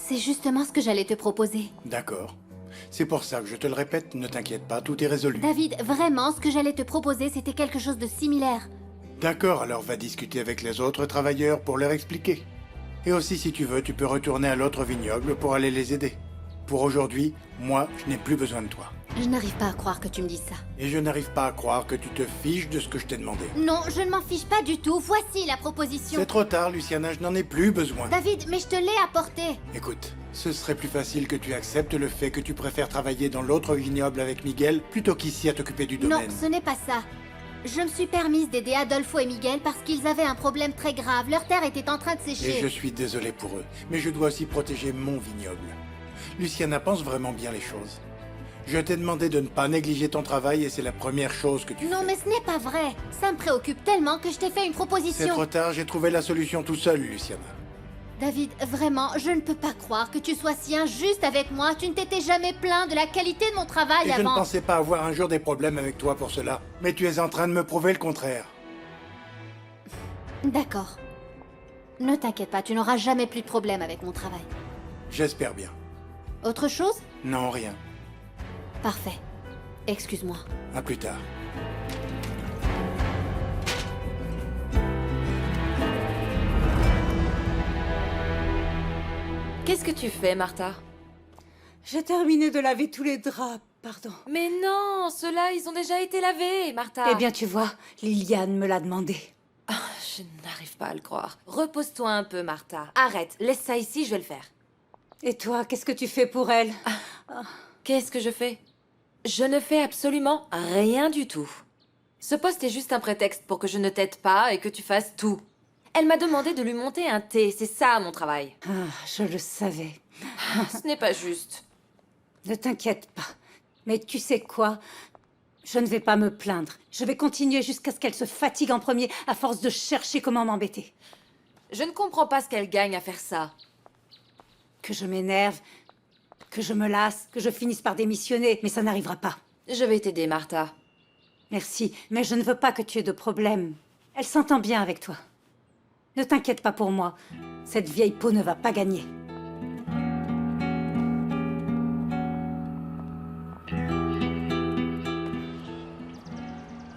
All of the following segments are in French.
C'est justement ce que j'allais te proposer. D'accord. C'est pour ça que je te le répète, ne t'inquiète pas, tout est résolu. David, vraiment, ce que j'allais te proposer, c'était quelque chose de similaire. D'accord, alors va discuter avec les autres travailleurs pour leur expliquer. Et aussi, si tu veux, tu peux retourner à l'autre vignoble pour aller les aider. Pour aujourd'hui, moi, je n'ai plus besoin de toi. Je n'arrive pas à croire que tu me dises ça. Et je n'arrive pas à croire que tu te fiches de ce que je t'ai demandé. Non, je ne m'en fiche pas du tout. Voici la proposition. C'est trop tard, Luciana, je n'en ai plus besoin. David, mais je te l'ai apporté. Écoute, ce serait plus facile que tu acceptes le fait que tu préfères travailler dans l'autre vignoble avec Miguel plutôt qu'ici à t'occuper du Non, domaine. ce n'est pas ça. Je me suis permise d'aider Adolfo et Miguel parce qu'ils avaient un problème très grave. Leur terre était en train de sécher. Et je suis désolé pour eux, mais je dois aussi protéger mon vignoble. Luciana pense vraiment bien les choses. Je t'ai demandé de ne pas négliger ton travail et c'est la première chose que tu fais. Non, mais ce n'est pas vrai. Ça me préoccupe tellement que je t'ai fait une C'est proposition. trop tard, j'ai trouvé la solution tout seul, Luciana. David, vraiment, je ne peux pas croire que tu sois si injuste avec moi. Tu ne t'étais jamais plaint de la qualité de mon travail Et je ne avant. pensais pas avoir un jour des problèmes avec toi pour cela. Mais tu es en train de me prouver le contraire. D'accord. Ne t'inquiète pas, tu n'auras jamais plus de problème avec mon travail. J'espère bien. Autre chose? Non, rien. Parfait. Excuse-moi. À plus tard. Qu'est-ce que tu fais, Martha? J'ai terminé de laver tous les draps, pardon. Mais non, ceux-là, ils ont déjà été lavés, Martha. Eh bien, tu vois, Liliane me l'a demandé. Ah, je n'arrive pas à le croire. Repose-toi un peu, Martha. Arrête, laisse ça ici, je vais le faire. Et toi, qu'est-ce que tu fais pour elle? Qu'est-ce que je fais? Je ne fais absolument rien du tout. Ce poste est juste un prétexte pour que je ne t'aide pas et que tu fasses tout. Elle m'a demandé de lui monter un thé, c'est ça mon travail. Ah, je le savais. Ce n'est pas juste. Ne t'inquiète pas. Mais tu sais quoi? Je ne vais pas me plaindre. Je vais continuer jusqu'à ce qu'elle se fatigue en premier, à force de chercher comment m'embêter. Je ne comprends pas ce qu'elle gagne à faire ça. Que je m'énerve, que je me lasse, que je finisse par démissionner, mais ça n'arrivera pas. Je vais t'aider, Martha. Merci, mais je ne veux pas que tu aies de problème. Elle s'entend bien avec toi. Ne t'inquiète pas pour moi. Cette vieille peau ne va pas gagner.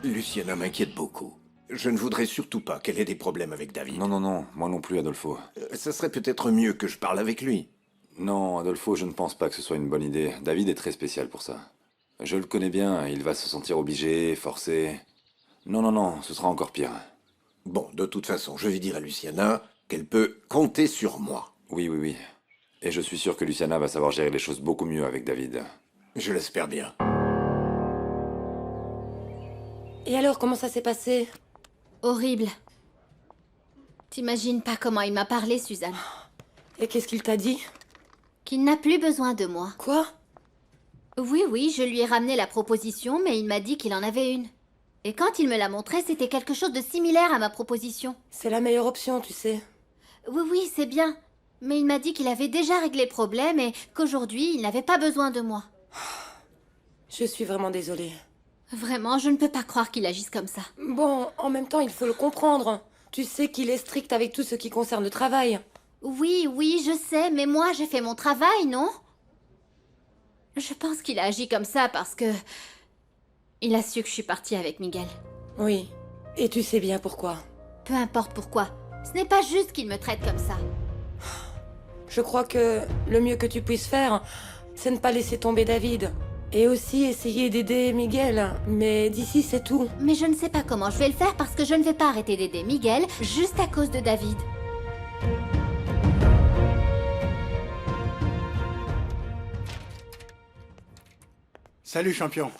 Luciana m'inquiète beaucoup. Je ne voudrais surtout pas qu'elle ait des problèmes avec David. Non, non, non, moi non plus, Adolfo. Ça serait peut-être mieux que je parle avec lui. Non, Adolfo, je ne pense pas que ce soit une bonne idée. David est très spécial pour ça. Je le connais bien, il va se sentir obligé, forcé. Non, non, non, ce sera encore pire. Bon, de toute façon, je vais dire à Luciana qu'elle peut compter sur moi. Oui, oui, oui. Et je suis sûr que Luciana va savoir gérer les choses beaucoup mieux avec David. Je l'espère bien. Et alors, comment ça s'est passé? Horrible. T'imagines pas comment il m'a parlé, Suzanne. Et qu'est-ce qu'il t'a dit? Qu'il n'a plus besoin de moi. Quoi? Oui, oui, je lui ai ramené la proposition, mais il m'a dit qu'il en avait une. Et quand il me l'a montrée, c'était quelque chose de similaire à ma proposition. C'est la meilleure option, tu sais. Oui, oui, c'est bien. Mais il m'a dit qu'il avait déjà réglé le problème et qu'aujourd'hui, il n'avait pas besoin de moi. Je suis vraiment désolée. Vraiment, je ne peux pas croire qu'il agisse comme ça. Bon, en même temps, il faut le comprendre. Tu sais qu'il est strict avec tout ce qui concerne le travail. Oui, oui, je sais, mais moi, j'ai fait mon travail, non? Je pense qu'il a agi comme ça parce que... il a su que je suis partie avec Miguel. Oui. Et tu sais bien pourquoi. Peu importe pourquoi. Ce n'est pas juste qu'il me traite comme ça. Je crois que le mieux que tu puisses faire, c'est ne pas laisser tomber David. Et aussi essayer d'aider Miguel. Mais d'ici, c'est tout. Mais je ne sais pas comment je vais le faire parce que je ne vais pas arrêter d'aider Miguel juste à cause de David. Salut, champion.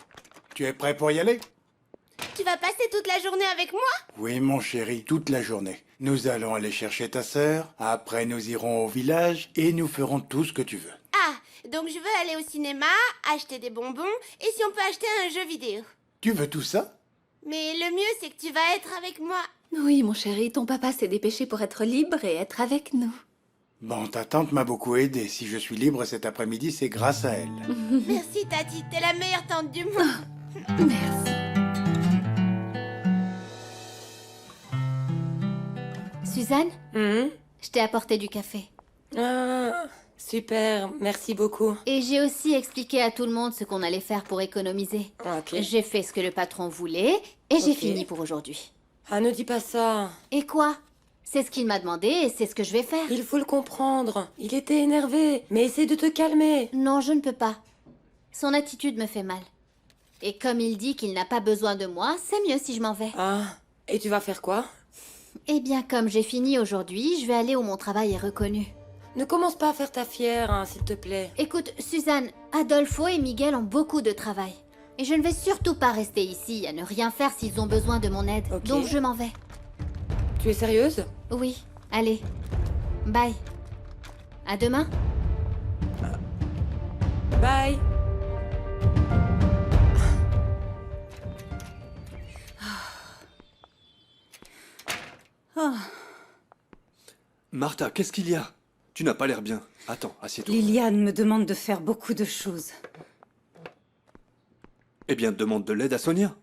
Tu es prêt pour y aller? Tu vas passer toute la journée avec moi? Oui, mon chéri, toute la journée. Nous allons aller chercher ta sœur, après nous irons au village et nous ferons tout ce que tu veux. Ah, donc je veux aller au cinéma, acheter des bonbons, et si on peut acheter un jeu vidéo. Tu veux tout ça? Mais le mieux, c'est que tu vas être avec moi. Oui, mon chéri, ton papa s'est dépêché pour être libre et être avec nous. Bon, ta tante m'a beaucoup aidé. Si je suis libre cet après-midi, c'est grâce à elle. Merci, Tati, t'es la meilleure tante du monde. Merci. Suzanne, je t'ai apporté du café. Ah, Super, merci beaucoup. Et j'ai aussi expliqué à tout le monde ce qu'on allait faire pour économiser. Ok. J'ai fait ce que le patron voulait et j'ai Ok. fini pour aujourd'hui. Ah, ne dis pas ça. Et quoi? C'est ce qu'il m'a demandé et c'est ce que je vais faire. Il faut le comprendre. Il était énervé. Mais essaie de te calmer. Non, je ne peux pas. Son attitude me fait mal. Et comme il dit qu'il n'a pas besoin de moi, c'est mieux si je m'en vais. Ah, et tu vas faire quoi? Eh bien, comme j'ai fini aujourd'hui, je vais aller où mon travail est reconnu. Ne commence pas à faire ta fière, hein, s'il te plaît. Écoute, Suzanne, Adolfo et Miguel ont beaucoup de travail. Et je ne vais surtout pas rester ici à ne rien faire s'ils ont besoin de mon aide. Ok. Donc je m'en vais. Tu es sérieuse? Oui, allez. Bye. À demain. Bye. Oh, Martha, qu'est-ce qu'il y a? Tu n'as pas l'air bien. Attends, assieds-toi. Liliane me demande de faire beaucoup de choses. Eh bien, demande de l'aide à Sonia.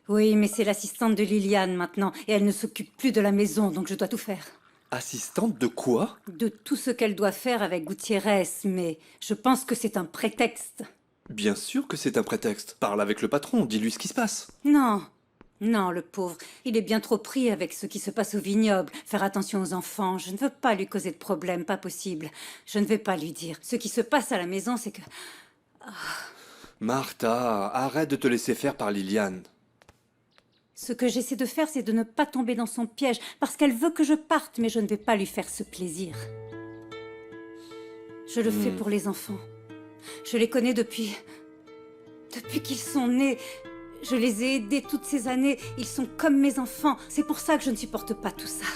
Oui, mais c'est l'assistante de Liliane maintenant, et elle ne s'occupe plus de la maison, donc je dois tout faire. Assistante de quoi? De tout ce qu'elle doit faire avec Gutiérrez, mais je pense que c'est un prétexte. Bien sûr que c'est un prétexte. Parle avec le patron, dis-lui ce qui se passe. Non, non, le pauvre, il est bien trop pris avec ce qui se passe au vignoble. Faire attention aux enfants, je ne veux pas lui causer de problème, pas possible. Je ne vais pas lui dire. Ce qui se passe à la maison, c'est que... Martha, arrête de te laisser faire par Liliane. Ce que j'essaie de faire, c'est de ne pas tomber dans son piège, parce qu'elle veut que je parte, mais je ne vais pas lui faire ce plaisir. Je le fais pour les enfants. Je les connais depuis qu'ils sont nés. Je les ai aidés toutes ces années. Ils sont comme mes enfants. C'est pour ça que je ne supporte pas tout ça.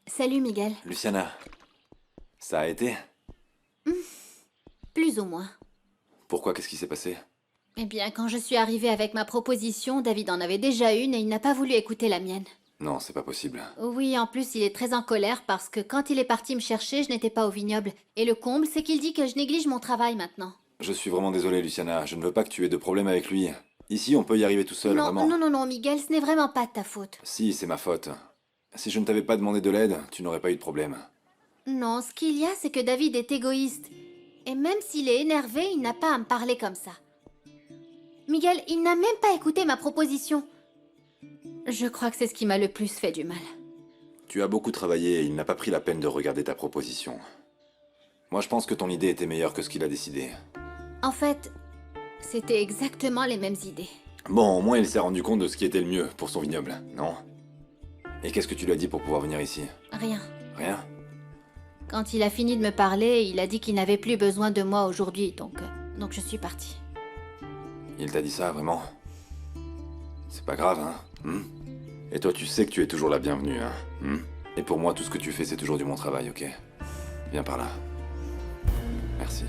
Salut Miguel. Luciana, ça a été? Plus ou moins. Pourquoi? Qu'est-ce qui s'est passé? Eh bien, quand je suis arrivée avec ma proposition, David en avait déjà une et il n'a pas voulu écouter la mienne. Non, c'est pas possible. Oui, en plus, il est très en colère parce que quand il est parti me chercher, je n'étais pas au vignoble. Et le comble, c'est qu'il dit que je néglige mon travail maintenant. Je suis vraiment désolé, Luciana. Je ne veux pas que tu aies de problème avec lui. Ici, on peut y arriver tout seul, non, vraiment. non, non, non, Miguel, ce n'est vraiment pas de ta faute. Si, c'est ma faute. Si je ne t'avais pas demandé de l'aide, tu n'aurais pas eu de problème. Non, ce qu'il y a, c'est que David est égoïste. Et même s'il est énervé, il n'a pas à me parler comme ça. Miguel, il n'a même pas écouté ma proposition. Je crois que c'est ce qui m'a le plus fait du mal. Tu as beaucoup travaillé et il n'a pas pris la peine de regarder ta proposition. Moi, je pense que ton idée était meilleure que ce qu'il a décidé. En fait, c'était exactement les mêmes idées. Bon, au moins il s'est rendu compte de ce qui était le mieux pour son vignoble, non? Et qu'est-ce que tu lui as dit pour pouvoir venir ici? Rien. Rien? Quand il a fini de me parler, il a dit qu'il n'avait plus besoin de moi aujourd'hui, donc je suis partie. Il t'a dit ça, vraiment? C'est pas grave, hein? Et toi, tu sais que tu es toujours la bienvenue, hein? Et pour moi, tout ce que tu fais, c'est toujours du bon travail, ok? Viens par là. Merci.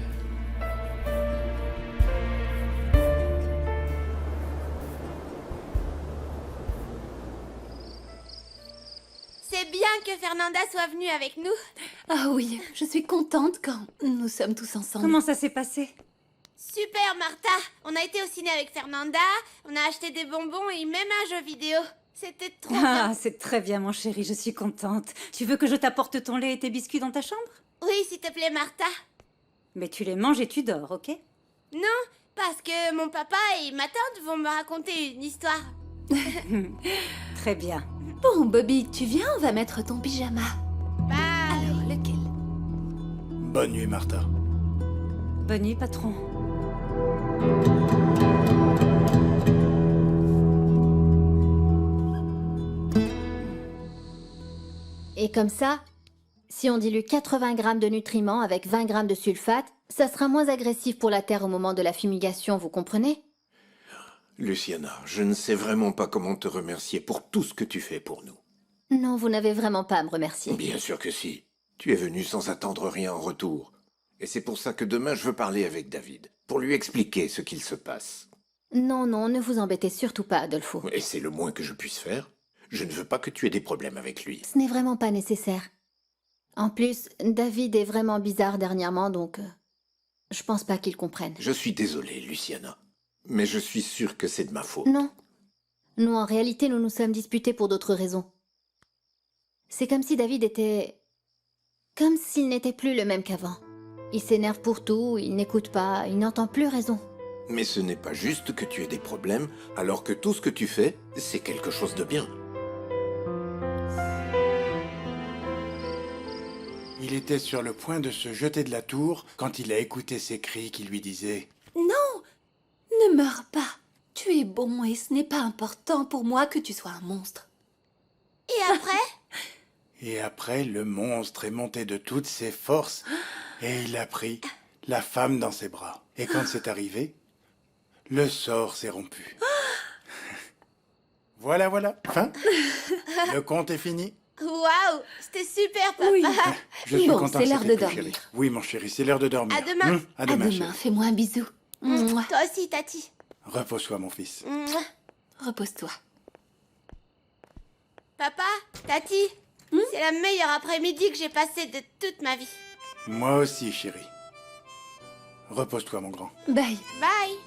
C'est bien que Fernanda soit venue avec nous. Ah oui, je suis contente quand nous sommes tous ensemble. Comment ça s'est passé? Super, Martha. On a été au ciné avec Fernanda, on a acheté des bonbons et même un jeu vidéo. C'était trop Ah, bien. c'est très bien, mon chéri, je suis contente. Tu veux que je t'apporte ton lait et tes biscuits dans ta chambre? Oui, s'il te plaît, Martha. Mais tu les manges et tu dors, ok? Non, parce que mon papa et ma tante vont me raconter une histoire. Très bien. Bon, Bobby, tu viens, on va mettre ton pyjama. Bye. Alors, lequel? Bonne nuit, Martha. Bonne nuit, patron. Et comme ça, si on dilue 80 grammes de nutriments avec 20 grammes de sulfate, ça sera moins agressif pour la terre au moment de la fumigation, vous comprenez? Luciana, je ne sais vraiment pas comment te remercier pour tout ce que tu fais pour nous. Non, vous n'avez vraiment pas à me remercier. Bien sûr que si. Tu es venu sans attendre rien en retour. Et c'est pour ça que demain je veux parler avec David, pour lui expliquer ce qu'il se passe. Non, non, ne vous embêtez surtout pas, Adolfo. Et c'est le moins que je puisse faire. Je ne veux pas que tu aies des problèmes avec lui. Ce n'est vraiment pas nécessaire. En plus, David est vraiment bizarre dernièrement, donc je pense pas qu'il comprenne. Je suis désolé, Luciana. Mais je suis sûr que c'est de ma faute. Non. Non, en réalité, nous nous sommes disputés pour d'autres raisons. C'est comme si David était... comme s'il n'était plus le même qu'avant. Il s'énerve pour tout, il n'écoute pas, il n'entend plus raison. Mais ce n'est pas juste que tu aies des problèmes, alors que tout ce que tu fais, c'est quelque chose de bien. Il était sur le point de se jeter de la tour quand il a écouté ces cris qui lui disaient Non, ne meurs pas. Tu es bon et ce n'est pas important pour moi que tu sois un monstre. Et après? Et après, le monstre est monté de toutes ses forces et il a pris la femme dans ses bras. Et quand c'est arrivé, le sort s'est rompu. Voilà, voilà, fin. Le conte est fini. Waouh, c'était super, papa. Oui. Je suis Bon, content c'est que l'heure c'était de tout, dormir. chérie. Oui, mon chéri, c'est l'heure de dormir. À demain. À À demain, demain, chérie. fais-moi un bisou. Mouah. Toi aussi, Tati. Repose-toi, mon fils. Mouah. Repose-toi. Papa, Tati, c'est la meilleure après-midi que j'ai passée de toute ma vie. Moi aussi, chérie. Repose-toi, mon grand. Bye. Bye.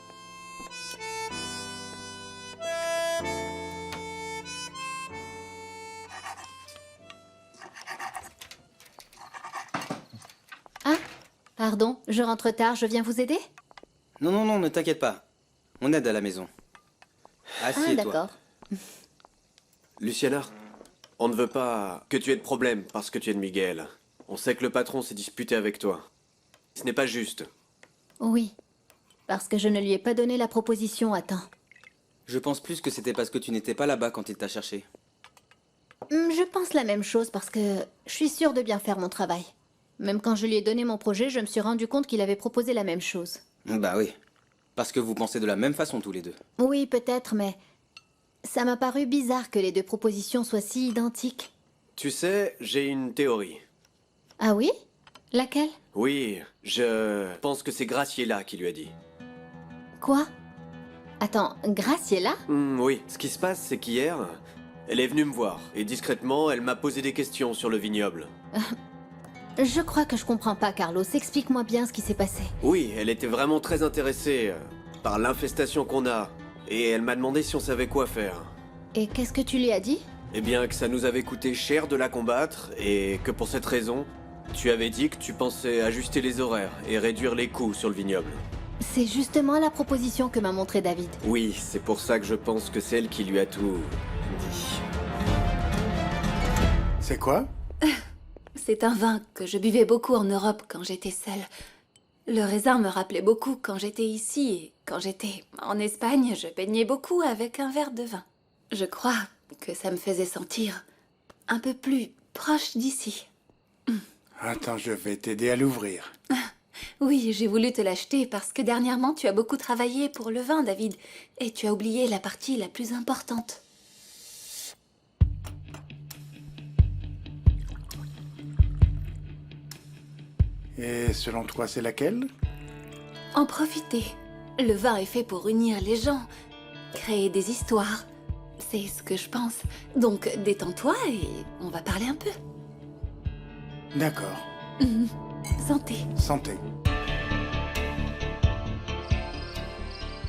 Ah, pardon, je rentre tard, je viens vous aider? Non, non, non, ne t'inquiète pas. On aide à la maison. Ah, Assieds-toi. d'accord. Luciana, on ne veut pas que tu aies de problème parce que tu es de Miguel. On sait que le patron s'est disputé avec toi. Ce n'est pas juste. Oui, parce que je ne lui ai pas donné la proposition à temps. Je pense plus que c'était parce que tu n'étais pas là-bas quand il t'a cherché. Je pense la même chose parce que je suis sûre de bien faire mon travail. Même quand je lui ai donné mon projet, je me suis rendu compte qu'il avait proposé la même chose. Bah oui. Parce que vous pensez de la même façon tous les deux. Oui, peut-être, mais ça m'a paru bizarre que les deux propositions soient si identiques. Tu sais, j'ai une théorie. Ah oui? Laquelle? Oui, je pense que c'est Graciela qui lui a dit. Quoi? Attends, Graciela? Oui, ce qui se passe, c'est qu'hier, elle est venue me voir. Et discrètement, elle m'a posé des questions sur le vignoble. Je crois que je comprends pas, Carlos. Explique-moi bien ce qui s'est passé. Oui, elle était vraiment très intéressée par l'infestation qu'on a. Et elle m'a demandé si on savait quoi faire. Et qu'est-ce que tu lui as dit? Eh bien, que ça nous avait coûté cher de la combattre, et que pour cette raison, tu avais dit que tu pensais ajuster les horaires et réduire les coûts sur le vignoble. C'est justement la proposition que m'a montré David. Oui, c'est pour ça que je pense que c'est elle qui lui a tout dit. C'est quoi? C'est un vin que je buvais beaucoup en Europe quand j'étais seule. Le raisin me rappelait beaucoup quand j'étais ici et quand j'étais en Espagne, je baignais beaucoup avec un verre de vin. Je crois que ça me faisait sentir un peu plus proche d'ici. Attends, je vais t'aider à l'ouvrir. Oui, j'ai voulu te l'acheter parce que dernièrement tu as beaucoup travaillé pour le vin, David, et tu as oublié la partie la plus importante. Et selon toi, c'est laquelle? En profiter. Le vin est fait pour unir les gens, créer des histoires. C'est ce que je pense. Donc détends-toi et on va parler un peu. D'accord. Santé. Santé.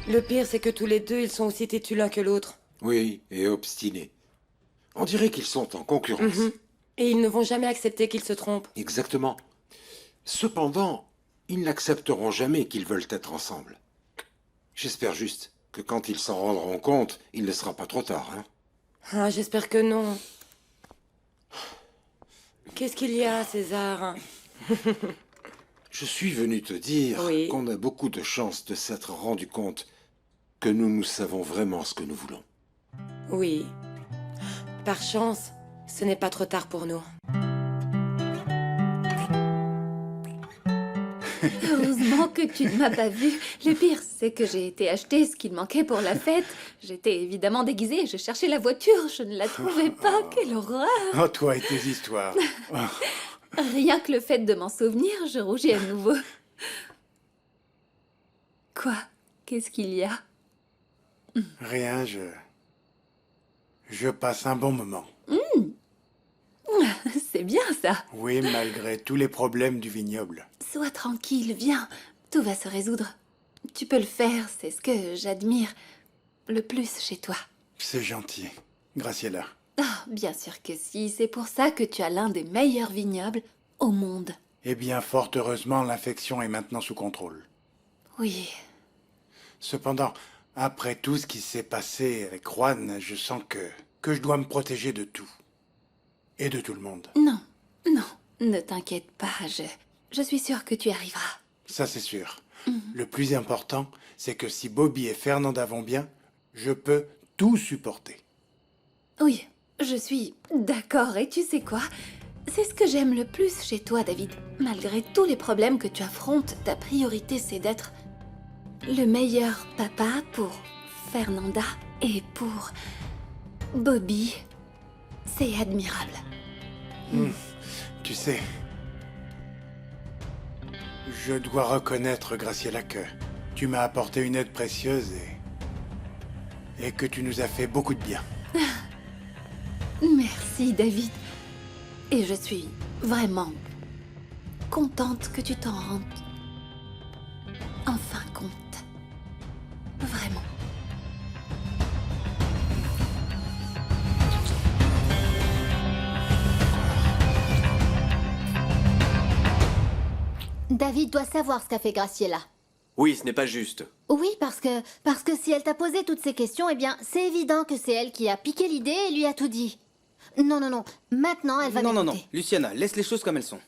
Le pire, c'est que tous les deux, ils sont aussi têtus l'un que l'autre. Oui, et obstinés. On dirait qu'ils sont en concurrence. Et ils ne vont jamais accepter qu'ils se trompent. Exactement. Cependant, ils n'accepteront jamais qu'ils veulent être ensemble. J'espère juste que quand ils s'en rendront compte, il ne sera pas trop tard, hein. Ah, j'espère que non. Qu'est-ce qu'il y a, César? Je suis venu te dire Oui. qu'on a beaucoup de chances de s'être rendu compte que nous savons vraiment ce que nous voulons. Oui. Par chance, ce n'est pas trop tard pour nous. Heureusement que tu ne m'as pas vue. Le pire, c'est que j'ai été acheter ce qu'il manquait pour la fête. J'étais évidemment déguisée, je cherchais la voiture, je ne la trouvais pas. Quelle horreur! Oh, toi et tes histoires. Rien que le fait de m'en souvenir, je rougis à nouveau. Quoi? Qu'est-ce qu'il y a? Rien, je passe un bon moment. C'est bien ça. Oui, malgré tous les problèmes du vignoble. Sois tranquille, viens. Tout va se résoudre. Tu peux le faire, c'est ce que j'admire le plus chez toi. C'est gentil, Graciela. Ah, bien sûr que si, c'est pour ça que tu as l'un des meilleurs vignobles au monde. Eh bien, fort heureusement, l'infection est maintenant sous contrôle. Oui. Cependant, après tout ce qui s'est passé avec Juan, je sens que je dois me protéger de tout. Et de tout le monde. Non, non, ne t'inquiète pas, je suis sûre que tu y arriveras. Ça, c'est sûr. Le plus important, c'est que si Bobby et Fernanda vont bien, je peux tout supporter. Oui, je suis d'accord, et tu sais quoi? C'est ce que j'aime le plus chez toi, David. Malgré tous les problèmes que tu affrontes, ta priorité, c'est d'être le meilleur papa pour Fernanda et pour Bobby. C'est admirable. Tu sais, je dois reconnaître, Graciela, que tu m'as apporté une aide précieuse et que tu nous as fait beaucoup de bien. Merci, David. Et je suis vraiment contente que tu t'en rendes enfin compte. Vraiment. David doit savoir ce qu'a fait Graciela. Oui, ce n'est pas juste. Oui, parce que si elle t'a posé toutes ces questions, eh bien, c'est évident que c'est elle qui a piqué l'idée et lui a tout dit. Non, non, non. Maintenant, elle va Non, m'écouter. Luciana, laisse les choses comme elles sont.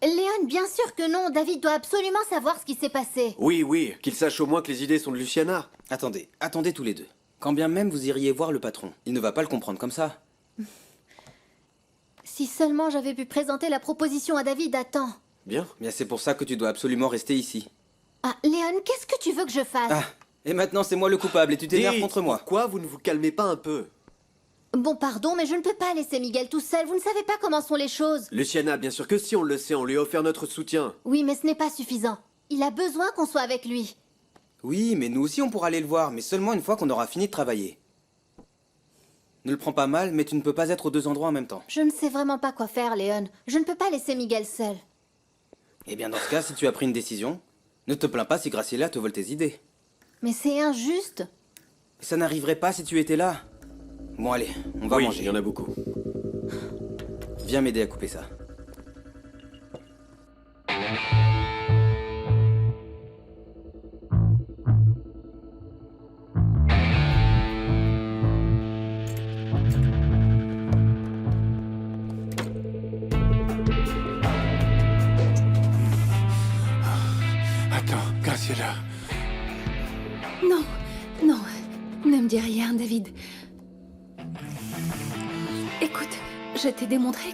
Léon, bien sûr que non. David doit absolument savoir ce qui s'est passé. Oui, oui, qu'il sache au moins que les idées sont de Luciana. Attendez tous les deux. Quand bien même vous iriez voir le patron, il ne va pas le comprendre comme ça. Si seulement j'avais pu présenter la proposition à David à temps. Bien. Bien, c'est pour ça que tu dois absolument rester ici. Ah, Léon, qu'est-ce que tu veux que je fasse? Ah, et maintenant c'est moi le coupable et tu t'énerves contre moi. Pourquoi vous ne vous calmez pas un peu? Bon, pardon, mais je ne peux pas laisser Miguel tout seul. Vous ne savez pas comment sont les choses. Luciana, bien sûr que si, on le sait, on lui a offert notre soutien. Oui, mais ce n'est pas suffisant. Il a besoin qu'on soit avec lui. Oui, mais nous aussi on pourra aller le voir, mais seulement une fois qu'on aura fini de travailler. Ne le prends pas mal, mais tu ne peux pas être aux deux endroits en même temps. Je ne sais vraiment pas quoi faire, Léon. Je ne peux pas laisser Miguel seul. Eh bien dans ce cas, si tu as pris une décision, ne te plains pas si Graciela te vole tes idées. Mais c'est injuste. Ça n'arriverait pas si tu étais là. Bon allez, on va Oui, manger. il y en a beaucoup. Viens m'aider à couper ça. Attends, Graciela. Non, non, ne me dis rien, David. Écoute, je t'ai démontré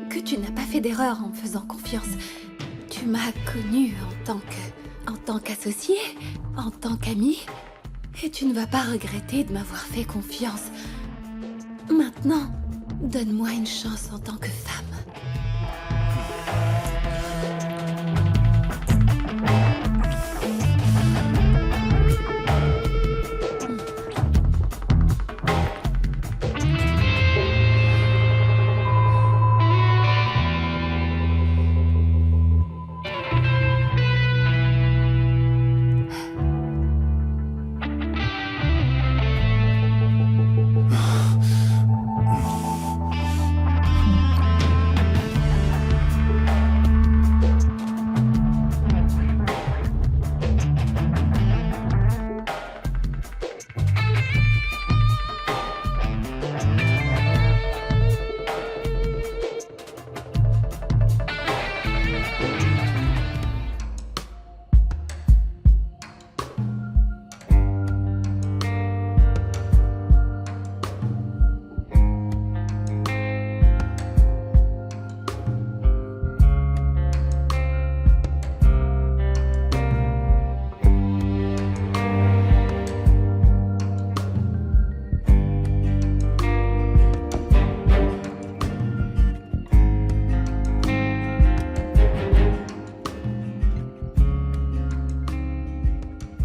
que tu n'as pas fait d'erreur en me faisant confiance. Tu m'as connue en tant qu'associée, en tant qu'amie, et tu ne vas pas regretter de m'avoir fait confiance. Maintenant, donne-moi une chance en tant que femme.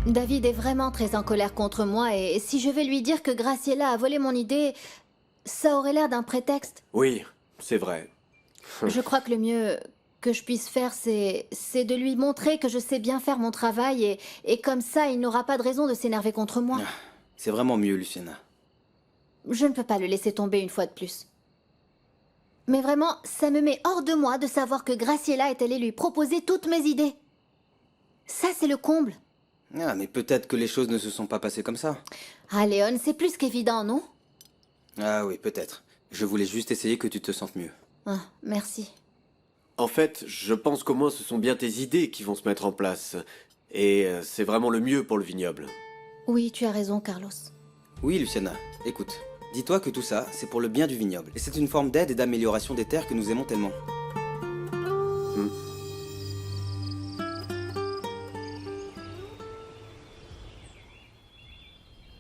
David est vraiment très en colère contre moi et si je vais lui dire que Graciela a volé mon idée, ça aurait l'air d'un prétexte. Oui, c'est vrai. Je crois que le mieux, que je puisse faire, c'est de lui montrer que je sais bien faire mon travail et comme ça, il n'aura pas de raison de s'énerver contre moi. Ah, c'est vraiment mieux, Luciana. Je ne peux pas le laisser tomber une fois de plus. Mais vraiment, ça me met hors de moi de savoir que Graciela est allée lui proposer toutes mes idées. Ça, c'est le comble. Ah, mais peut-être que les choses ne se sont pas passées comme ça. Ah, Léon, c'est plus qu'évident, non? Ah oui, peut-être. Je voulais juste essayer que tu te sentes mieux. Ah, merci. En fait, je pense qu'au moins ce sont bien tes idées qui vont se mettre en place. Et c'est vraiment le mieux pour le vignoble. Oui, tu as raison, Carlos. Oui, Luciana, écoute. Dis-toi que tout ça, c'est pour le bien du vignoble. Et c'est une forme d'aide et d'amélioration des terres que nous aimons tellement.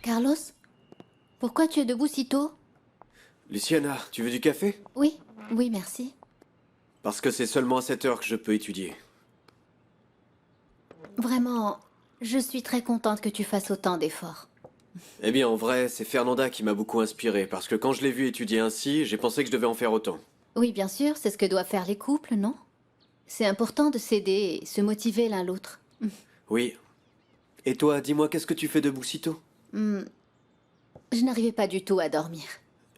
Carlos? Pourquoi tu es debout si tôt? Luciana, tu veux du café? Oui, oui, merci. Parce que c'est seulement à 7 heures que je peux étudier. Vraiment, je suis très contente que tu fasses autant d'efforts. Eh bien, en vrai, c'est Fernanda qui m'a beaucoup inspiré, parce que quand je l'ai vue étudier ainsi, j'ai pensé que je devais en faire autant. Oui, bien sûr, c'est ce que doivent faire les couples, non? C'est important de s'aider et se motiver l'un l'autre. Oui. Et toi, dis-moi, qu'est-ce que tu fais debout si tôt? Je n'arrivais pas du tout à dormir.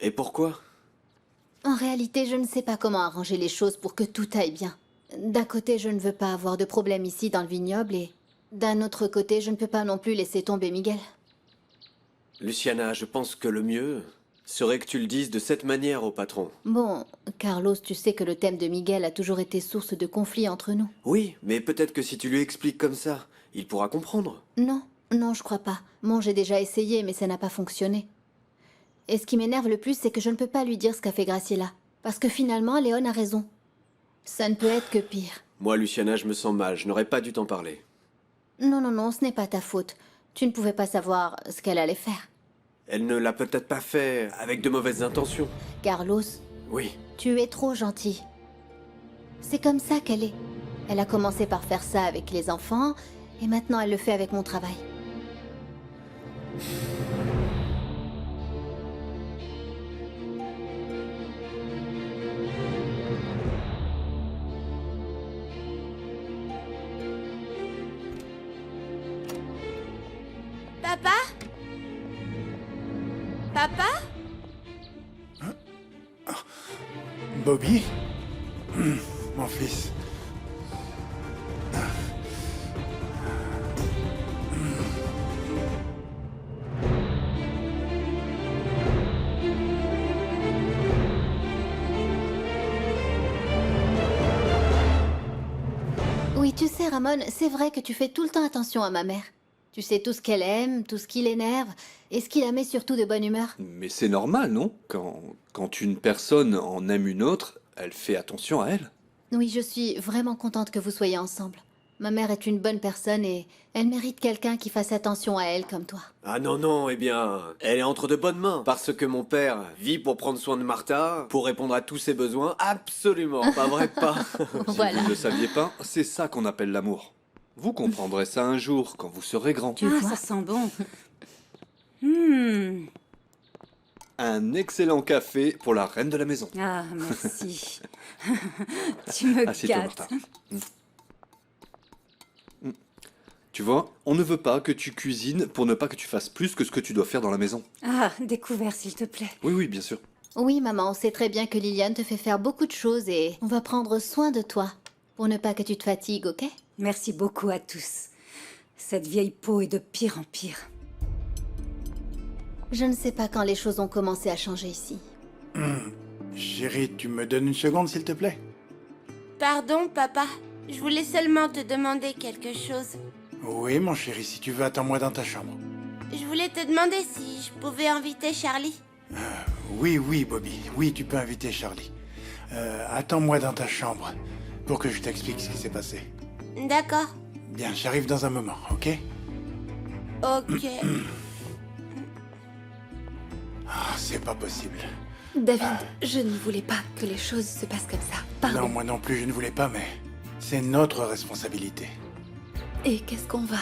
Et pourquoi? En réalité, je ne sais pas comment arranger les choses pour que tout aille bien. D'un côté, je ne veux pas avoir de problème ici dans le vignoble et d'un autre côté, je ne peux pas non plus laisser tomber Miguel. Luciana, je pense que le mieux serait que tu le dises de cette manière au patron. Bon, Carlos, tu sais que le thème de Miguel a toujours été source de conflits entre nous. Oui, mais peut-être que si tu lui expliques comme ça, il pourra comprendre. Non, non, je crois pas. Bon, j'ai déjà essayé, mais ça n'a pas fonctionné. Et ce qui m'énerve le plus, c'est que je ne peux pas lui dire ce qu'a fait Graciela. Parce que finalement, Léon a raison. Ça ne peut être que pire. Moi, Luciana, je me sens mal, je n'aurais pas dû t'en parler. Non, non, non, ce n'est pas ta faute. Tu ne pouvais pas savoir ce qu'elle allait faire. Elle ne l'a peut-être pas fait avec de mauvaises intentions. Carlos, Oui. tu es trop gentil. C'est comme ça qu'elle est. Elle a commencé par faire ça avec les enfants, et maintenant elle le fait avec mon travail. Papa? Papa? Bobby? Mon fils. Oui, tu sais, Ramon, c'est vrai que tu fais tout le temps attention à ma mère. Tu sais tout ce qu'elle aime, tout ce qui l'énerve, et ce qui la met surtout de bonne humeur. Mais c'est normal, non? Quand une personne en aime une autre, elle fait attention à elle. Oui, je suis vraiment contente que vous soyez ensemble. Ma mère est une bonne personne et elle mérite quelqu'un qui fasse attention à elle comme toi. Ah non, non, eh bien, elle est entre de bonnes mains. Parce que mon père vit pour prendre soin de Martha, pour répondre à tous ses besoins. Absolument, pas vrai, pas. Voilà. Si vous ne le saviez pas, c'est ça qu'on appelle l'amour. Vous comprendrez ça un jour, quand vous serez grand. Ah, ça sent bon. Un excellent café pour la reine de la maison. Ah, merci. Tu me Assieds-toi, gâtes. Martha. Tu vois, on ne veut pas que tu cuisines pour ne pas que tu fasses plus que ce que tu dois faire dans la maison. Ah, découvert, s'il te plaît. Oui, oui, bien sûr. Oui, maman, on sait très bien que Liliane te fait faire beaucoup de choses et on va prendre soin de toi. Pour ne pas que tu te fatigues, ok? Merci beaucoup à tous. Cette vieille peau est de pire en pire. Je ne sais pas quand les choses ont commencé à changer ici. Chérie, tu me donnes une seconde, s'il te plaît? Pardon, papa. Je voulais seulement te demander quelque chose. Oui, mon chéri, si tu veux, attends-moi dans ta chambre. Je voulais te demander si je pouvais inviter Charlie. Oui, oui, Bobby. Oui, tu peux inviter Charlie. Attends-moi dans ta chambre pour que je t'explique ce qui s'est passé. D'accord. Bien, j'arrive dans un moment, ok? Ok. Ah, c'est pas possible. David, je ne voulais pas que les choses se passent comme ça. Pardon. Non, moi non plus, je ne voulais pas, mais c'est notre responsabilité. Et qu'est-ce qu'on va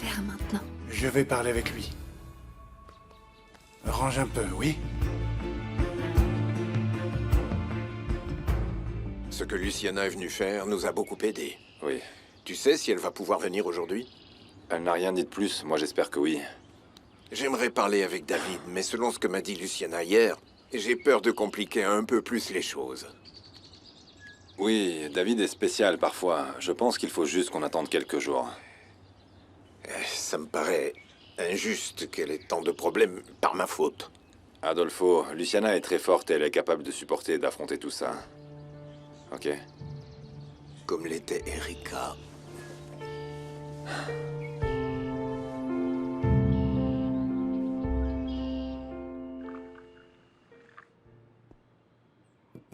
faire maintenant? Je vais parler avec lui. Range un peu, oui? Ce que Luciana est venue faire nous a beaucoup aidés. Oui. Tu sais si elle va pouvoir venir aujourd'hui? Elle n'a rien dit de plus, moi j'espère que oui. J'aimerais parler avec David, mais selon ce que m'a dit Luciana hier, j'ai peur de compliquer un peu plus les choses. Oui, David est spécial parfois. Je pense qu'il faut juste qu'on attende quelques jours. Ça me paraît injuste qu'elle ait tant de problèmes par ma faute. Adolfo, Luciana est très forte et elle est capable de supporter et d'affronter tout ça. Ok? Comme l'était Erika.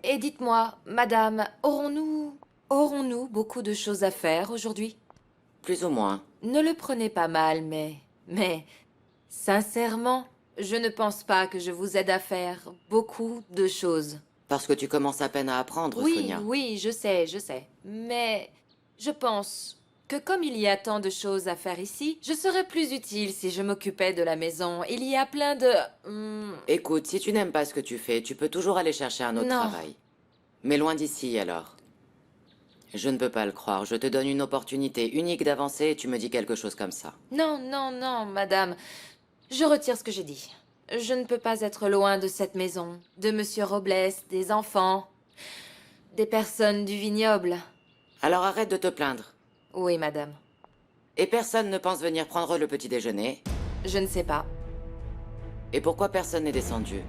Et dites-moi, madame, aurons-nous beaucoup de choses à faire aujourd'hui? Plus ou moins. Ne le prenez pas mal, mais, sincèrement, je ne pense pas que je vous aide à faire beaucoup de choses. Parce que tu commences à peine à apprendre, Oui, Sonia. oui, je sais. Mais je pense que comme il y a tant de choses à faire ici, je serais plus utile si je m'occupais de la maison. Il y a plein de... Écoute, si tu n'aimes pas ce que tu fais, tu peux toujours aller chercher un autre Non. travail. Mais loin d'ici, alors. Je ne peux pas le croire. Je te donne une opportunité unique d'avancer et tu me dis quelque chose comme ça. Non, madame. Je retire ce que j'ai dit. Je ne peux pas être loin de cette maison, de Monsieur Robles, des enfants, des personnes du vignoble. Alors arrête de te plaindre. Oui, madame. Et personne ne pense venir prendre le petit déjeuner. Je ne sais pas. Et pourquoi personne n'est descendu?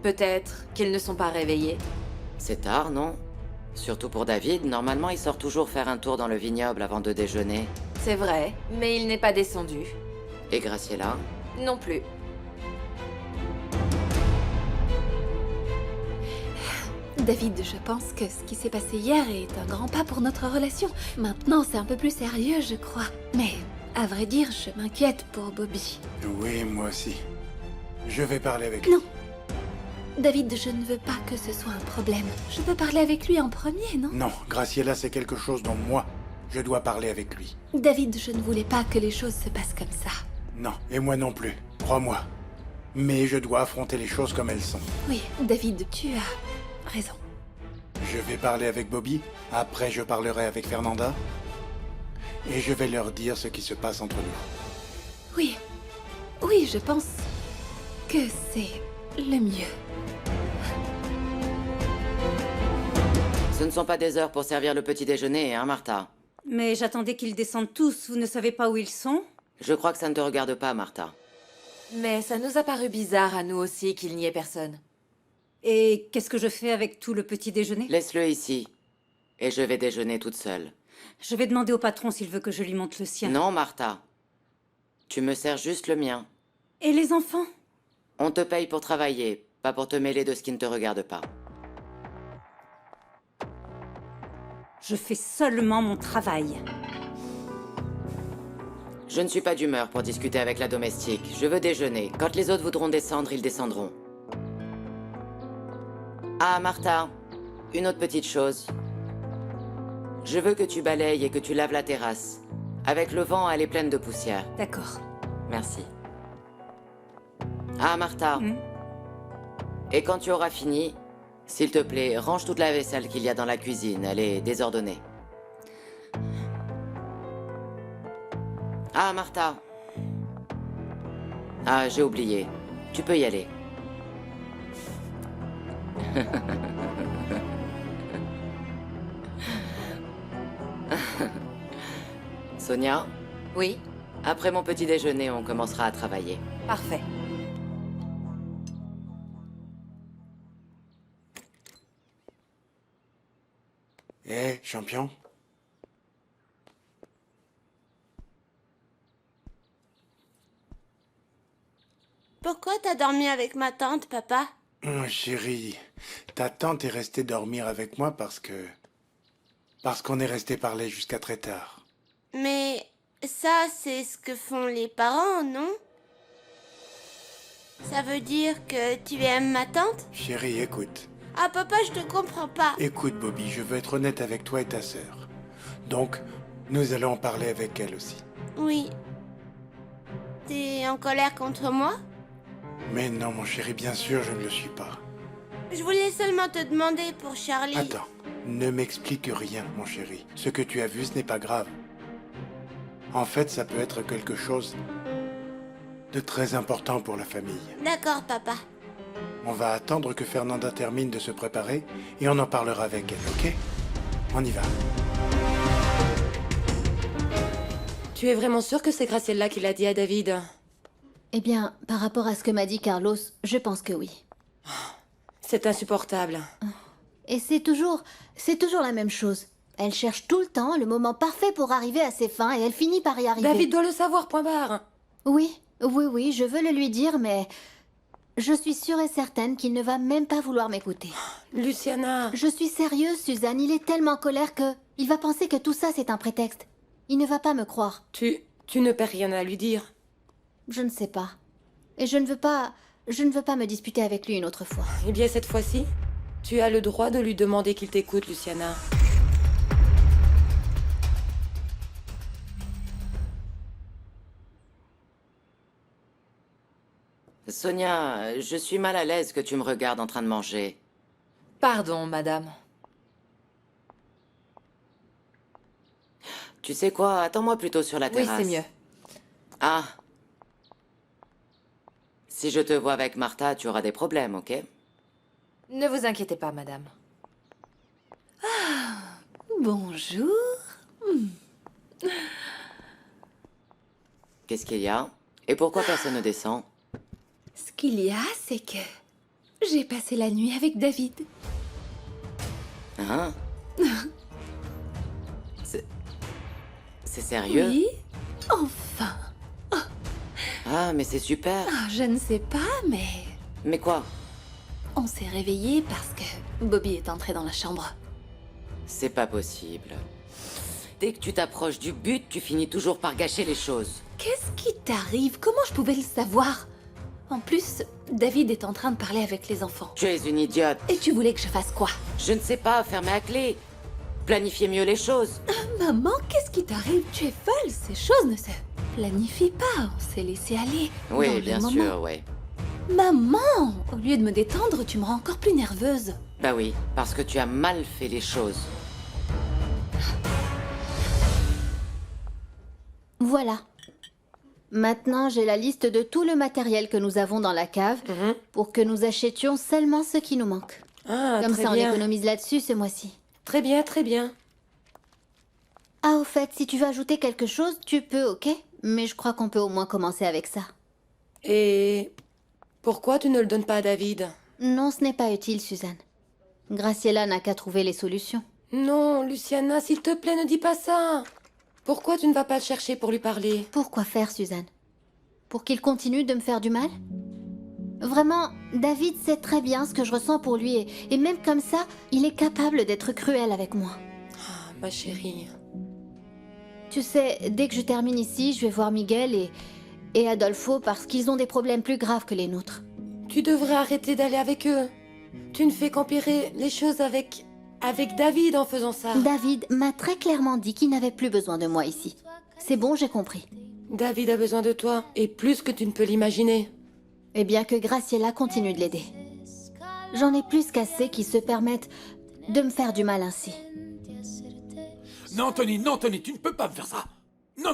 Peut-être qu'ils ne sont pas réveillés. C'est tard, non? Surtout pour David, normalement il sort toujours faire un tour dans le vignoble avant de déjeuner. C'est vrai, mais il n'est pas descendu. Et Graciela? Non plus. David, je pense que ce qui s'est passé hier est un grand pas pour notre relation. Maintenant, c'est un peu plus sérieux, je crois. Mais, à vrai dire, je m'inquiète pour Bobby. Oui, moi aussi. Je vais parler avec lui. Non. David, je ne veux pas que ce soit un problème. Je peux parler avec lui en premier, non? Non, Graciela, c'est quelque chose dont moi, je dois parler avec lui. David, je ne voulais pas que les choses se passent comme ça. Non, et moi non plus, crois-moi. Mais je dois affronter les choses comme elles sont. Oui, David, tu as raison. Je vais parler avec Bobby, après je parlerai avec Fernanda, et je vais leur dire ce qui se passe entre nous. Oui, je pense que c'est le mieux. Ce ne sont pas des heures pour servir le petit déjeuner, hein, Martha? Mais j'attendais qu'ils descendent tous. Vous ne savez pas où ils sont? Je crois que ça ne te regarde pas, Martha. Mais ça nous a paru bizarre à nous aussi qu'il n'y ait personne. Et qu'est-ce que je fais avec tout le petit déjeuner? Laisse-le ici. Et je vais déjeuner toute seule. Je vais demander au patron s'il veut que je lui monte le sien. Non, Martha. Tu me sers juste le mien. Et les enfants? On te paye pour travailler, pas pour te mêler de ce qui ne te regarde pas. Je fais seulement mon travail. Je ne suis pas d'humeur pour discuter avec la domestique. Je veux déjeuner. Quand les autres voudront descendre, ils descendront. Ah, Martha, une autre petite chose. Je veux que tu balayes et que tu laves la terrasse. Avec le vent, elle est pleine de poussière. D'accord. Merci. Ah, Martha. Et quand tu auras fini, s'il te plaît, range toute la vaisselle qu'il y a dans la cuisine. Elle est désordonnée. Ah, Martha. Ah, j'ai oublié. Tu peux y aller. Sonia, Oui, après mon petit déjeuner, on commencera à travailler. parfait. Eh, champion? Pourquoi t'as dormi avec ma tante, papa? Chérie, ta tante est restée dormir avec moi parce qu'on est resté parler jusqu'à très tard. Mais ça, c'est ce que font les parents, non? Ça veut dire que tu aimes ma tante? Chérie, écoute. Ah, papa, je te comprends pas. Écoute, Bobby, je veux être honnête avec toi et ta sœur. Donc, nous allons en parler avec elle aussi. Oui. T'es en colère contre moi? Mais non, mon chéri, bien sûr, je ne le suis pas. Je voulais seulement te demander pour Charlie. Attends, Ne m'explique rien, mon chéri. Ce que tu as vu, ce n'est pas grave. En fait, ça peut être quelque chose de très important pour la famille. D'accord, papa. On va attendre que Fernanda termine de se préparer et on en parlera avec elle, ok? On y va. Tu es vraiment sûr que c'est Graciela qui l'a dit à David? Eh bien, par rapport à ce que m'a dit Carlos, je pense que oui. C'est insupportable. Et c'est toujours la même chose. Elle cherche tout le temps le moment parfait pour arriver à ses fins et elle finit par y arriver. David doit le savoir, point barre. Oui, je veux le lui dire, mais je suis sûre et certaine qu'il ne va même pas vouloir m'écouter. Luciana. Je suis sérieuse, Suzanne. Il est tellement en colère que il va penser que tout ça c'est un prétexte. Il ne va pas me croire. Tu ne peux rien à lui dire. Je ne sais pas. Et je ne veux pas me disputer avec lui une autre fois. Eh bien, cette fois-ci, tu as le droit de lui demander qu'il t'écoute, Luciana. Sonia, je suis mal à l'aise que tu me regardes en train de manger. Pardon, madame. Tu sais quoi, attends-moi plutôt sur la Oui, terrasse. c'est mieux. Ah. Si je te vois avec Martha, tu auras des problèmes, ok? Ne vous inquiétez pas, madame. Bonjour. Qu'est-ce qu'il y a? Et pourquoi personne ne descend? Ce qu'il y a, c'est que j'ai passé la nuit avec David. Hein? C'est sérieux? Oui, enfin. Ah, mais c'est super. Ah, je ne sais pas, mais Mais quoi? on s'est réveillés parce que Bobby est entré dans la chambre. C'est pas possible. Dès que tu t'approches du but, tu finis toujours par gâcher les choses. Qu'est-ce qui t'arrive? Comment je pouvais le savoir? En plus, David est en train de parler avec les enfants. Tu es une idiote. Et tu voulais que je fasse quoi? Je ne sais pas, fermer à clé. Planifier mieux les choses. Maman, qu'est-ce qui t'arrive? Tu es folle, ces choses ne se planifient pas. On s'est laissé aller. dans Oui, le bien moment. sûr, ouais. Maman, au lieu de me détendre, tu me rends encore plus nerveuse. Bah oui, parce que tu as mal fait les choses. Voilà. Maintenant, j'ai la liste de tout le matériel que nous avons dans la cave pour que nous achetions seulement ce qui nous manque. Ah, Comme très ça, on bien. économise là-dessus ce mois-ci. Très bien, très bien. Ah, au fait, si tu veux ajouter quelque chose, tu peux, ok? Mais je crois qu'on peut au moins commencer avec ça. Et pourquoi tu ne le donnes pas à David? Non, ce n'est pas utile, Suzanne. Graciela n'a qu'à trouver les solutions. Non, Luciana, s'il te plaît, ne dis pas ça. Pourquoi tu ne vas pas le chercher pour lui parler? Pourquoi faire, Suzanne? Pour qu'il continue de me faire du mal? Vraiment, David sait très bien ce que je ressens pour lui et même comme ça, il est capable d'être cruel avec moi. Ah, ma chérie. Tu sais, dès que je termine ici, je vais voir Miguel et Adolfo parce qu'ils ont des problèmes plus graves que les nôtres. Tu devrais arrêter d'aller avec eux. Tu ne fais qu'empirer les choses avec David en faisant ça. David m'a très clairement dit qu'il n'avait plus besoin de moi ici. C'est bon, j'ai compris. David a besoin de toi, et plus que tu ne peux l'imaginer. Et bien que Graciela continue de l'aider. J'en ai plus qu'assez qui se permettent de me faire du mal ainsi. Non, Tony, tu ne peux pas me faire ça. Non,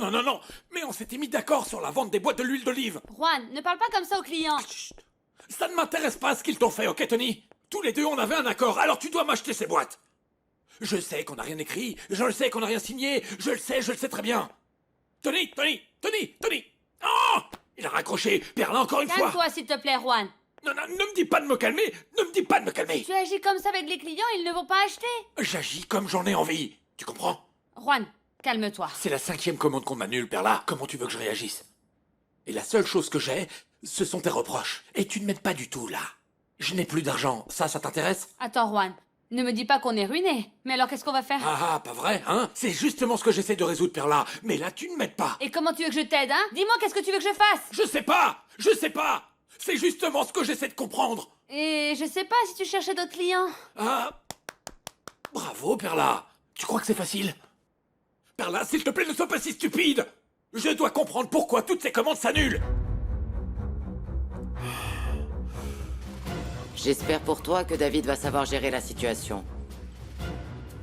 mais on s'était mis d'accord sur la vente des boîtes de l'huile d'olive. Juan, ne parle pas comme ça aux clients. Ça ne m'intéresse pas ce qu'ils t'ont fait, ok, Tony? Tous les deux, on avait un accord, alors tu dois m'acheter ces boîtes. Je sais qu'on n'a rien écrit, je le sais qu'on n'a rien signé, je le sais très bien. Tony! Oh! Il a raccroché, perds-la encore une fois. Calme-toi, s'il te plaît, Juan. Non, ne me dis pas de me calmer, Tu agis comme ça avec les clients, ils ne vont pas acheter. J'agis comme j'en ai envie, tu comprends? Juan, calme-toi. C'est la 5e commande qu'on m'annule, Perla. Comment tu veux que je réagisse? Et la seule chose que j'ai, ce sont tes reproches. Et tu ne m'aides pas du tout, là. Je n'ai plus d'argent. Ça t'intéresse? Attends, Juan, ne me dis pas qu'on est ruiné. Mais alors qu'est-ce qu'on va faire? Ah, pas vrai, hein? C'est justement ce que j'essaie de résoudre, Perla. Mais là, tu ne m'aides pas. Et comment tu veux que je t'aide, hein? Dis-moi, qu'est-ce que tu veux que je fasse? Je sais pas! C'est justement ce que j'essaie de comprendre. Et je sais pas si tu cherchais d'autres clients. Ah! Bravo, Perla. Tu crois que c'est facile? Perla, s'il te plaît, ne sois pas si stupide. Je dois comprendre pourquoi toutes ces commandes s'annulent. J'espère pour toi que David va savoir gérer la situation.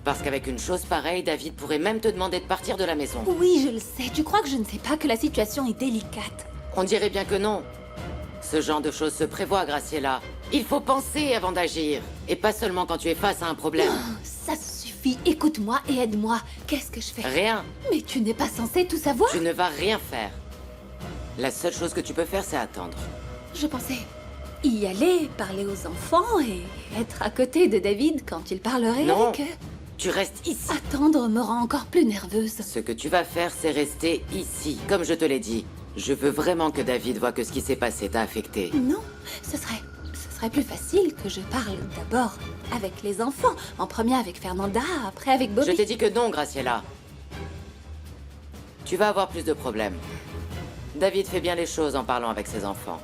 Parce qu'avec une chose pareille, David pourrait même te demander de partir de la maison. Oui, je le sais. Tu crois que je ne sais pas que la situation est délicate? On dirait bien que non. Ce genre de choses se prévoit, Graciela. Il faut penser avant d'agir. Et pas seulement quand tu es face à un problème. Ça suffit. Écoute-moi et aide-moi. Qu'est-ce que je fais? Rien. Mais tu n'es pas censé tout savoir. Tu ne vas rien faire. La seule chose que tu peux faire, c'est attendre. Je pensais y aller, parler aux enfants et être à côté de David quand il parlerait Non. avec eux. Tu restes ici. Attendre me rend encore plus nerveuse. Ce que tu vas faire, c'est rester ici. Comme je te l'ai dit, je veux vraiment que David voit que ce qui s'est passé t'a affecté. Non, ce serait plus facile que je parle d'abord avec les enfants. En premier avec Fernanda, après avec Bobby. Je t'ai dit que non, Graciela. Tu vas avoir plus de problèmes. David fait bien les choses en parlant avec ses enfants.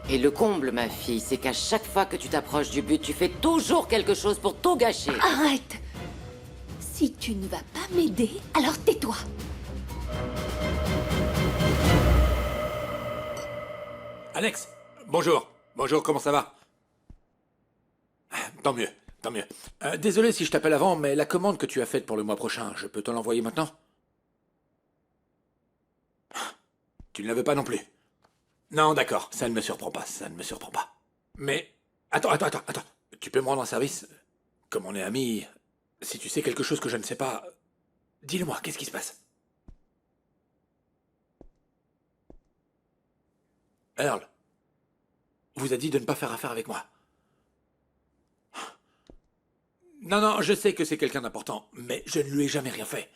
Et le comble, ma fille, c'est qu'à chaque fois que tu t'approches du but, tu fais toujours quelque chose pour tout gâcher. Arrête! Si tu ne vas pas m'aider, alors tais-toi. Alex, bonjour. Bonjour, comment ça va? Tant mieux, tant mieux. Désolé si je t'appelle avant, mais la commande que tu as faite pour le mois prochain, je peux te l'envoyer maintenant? Tu ne la veux pas non plus? Non, d'accord, ça ne me surprend pas, ça ne me surprend pas. Mais, attends. Tu peux me rendre un service? Comme on est amis, si tu sais quelque chose que je ne sais pas, dis-le-moi, qu'est-ce qui se passe? Earl vous a dit de ne pas faire affaire avec moi. Non, je sais que c'est quelqu'un d'important, mais je ne lui ai jamais rien fait.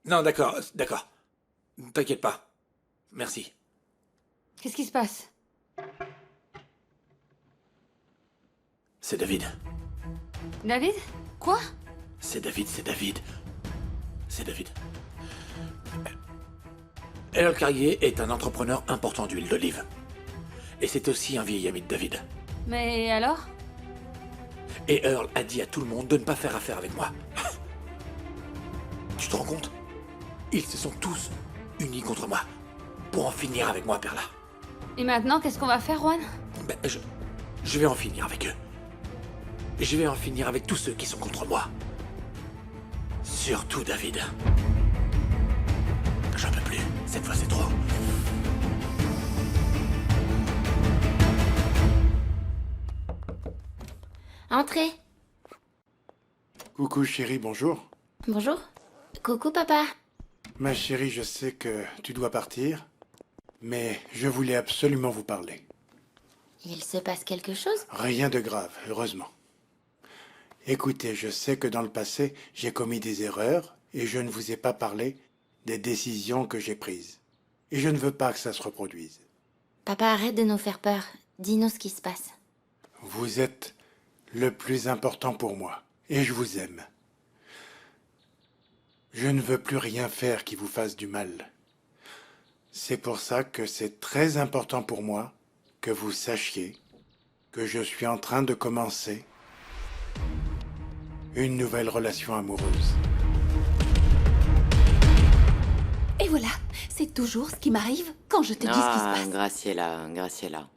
Non, d'accord. T'inquiète pas. Merci. Qu'est-ce qui se passe? C'est David. David? Quoi? C'est David. Earl Carrier est un entrepreneur important d'huile d'olive. Et c'est aussi un vieil ami de David. Mais alors? Et Earl a dit à tout le monde de ne pas faire affaire avec moi. Tu te rends compte? Ils se sont tous unis contre moi. Pour en finir avec moi, Perla. Et maintenant, qu'est-ce qu'on va faire, Juan? Ben, je vais en finir avec eux. Je vais en finir avec tous ceux qui sont contre moi. Surtout David. J'en peux plus. Cette fois, c'est trop. Entrez. Coucou chérie, bonjour. Bonjour. Coucou, papa. Ma chérie, je sais que tu dois partir, mais je voulais absolument vous parler. Il se passe quelque chose? Rien de grave, heureusement. Écoutez, je sais que dans le passé, j'ai commis des erreurs et je ne vous ai pas parlé des décisions que j'ai prises. Et je ne veux pas que ça se reproduise. Papa, arrête de nous faire peur. Dis-nous ce qui se passe. Vous êtes le plus important pour moi et je vous aime. Je ne veux plus rien faire qui vous fasse du mal. C'est pour ça que c'est très important pour moi que vous sachiez que je suis en train de commencer une nouvelle relation amoureuse. Et voilà, c'est toujours ce qui m'arrive quand je te dis ce qui se passe. Graciela.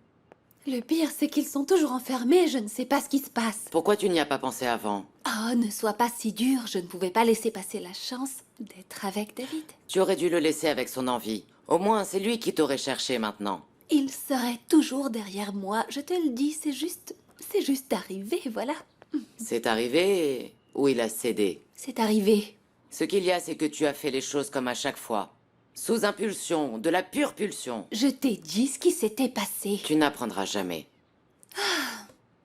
Le pire, c'est qu'ils sont toujours enfermés, je ne sais pas ce qui se passe. Pourquoi tu n'y as pas pensé avant? Oh, ne sois pas si dur, je ne pouvais pas laisser passer la chance d'être avec David. Tu aurais dû le laisser avec son envie. Au moins, c'est lui qui t'aurait cherché maintenant. Il serait toujours derrière moi, je te le dis, c'est juste arrivé, voilà. C'est arrivé ou il a cédé? C'est arrivé. Ce qu'il y a, c'est que tu as fait les choses comme à chaque fois. Sous impulsion, de la pure pulsion. Je t'ai dit ce qui s'était passé. Tu n'apprendras jamais.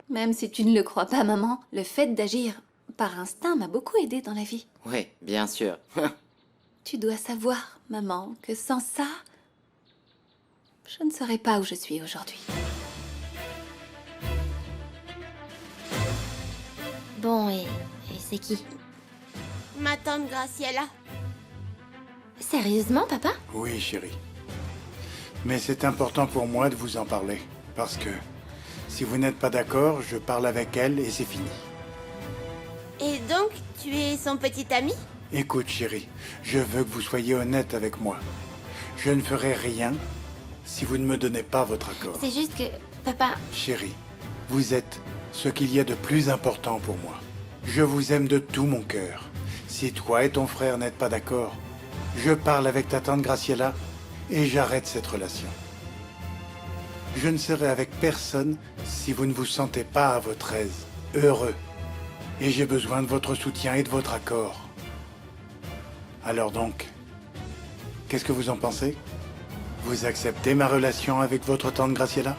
Même si tu ne le crois pas, maman, le fait d'agir par instinct m'a beaucoup aidée dans la vie. Oui, bien sûr. Tu dois savoir, maman, que sans ça, je ne serais pas où je suis aujourd'hui. Bon, et c'est qui? Ma tante Graciela. Sérieusement, papa? Oui, chérie. Mais c'est important pour moi de vous en parler, parce que si vous n'êtes pas d'accord, je parle avec elle et c'est fini. Et donc, tu es son petit ami? Écoute, chérie, je veux que vous soyez honnête avec moi. Je ne ferai rien si vous ne me donnez pas votre accord. C'est juste que, papa... Chérie, vous êtes ce qu'il y a de plus important pour moi. Je vous aime de tout mon cœur. Si toi et ton frère n'êtes pas d'accord, je parle avec ta tante Graciela et j'arrête cette relation. Je ne serai avec personne si vous ne vous sentez pas à votre aise, heureux. Et j'ai besoin de votre soutien et de votre accord. Alors donc, qu'est-ce que vous en pensez? Vous acceptez ma relation avec votre tante Graciela?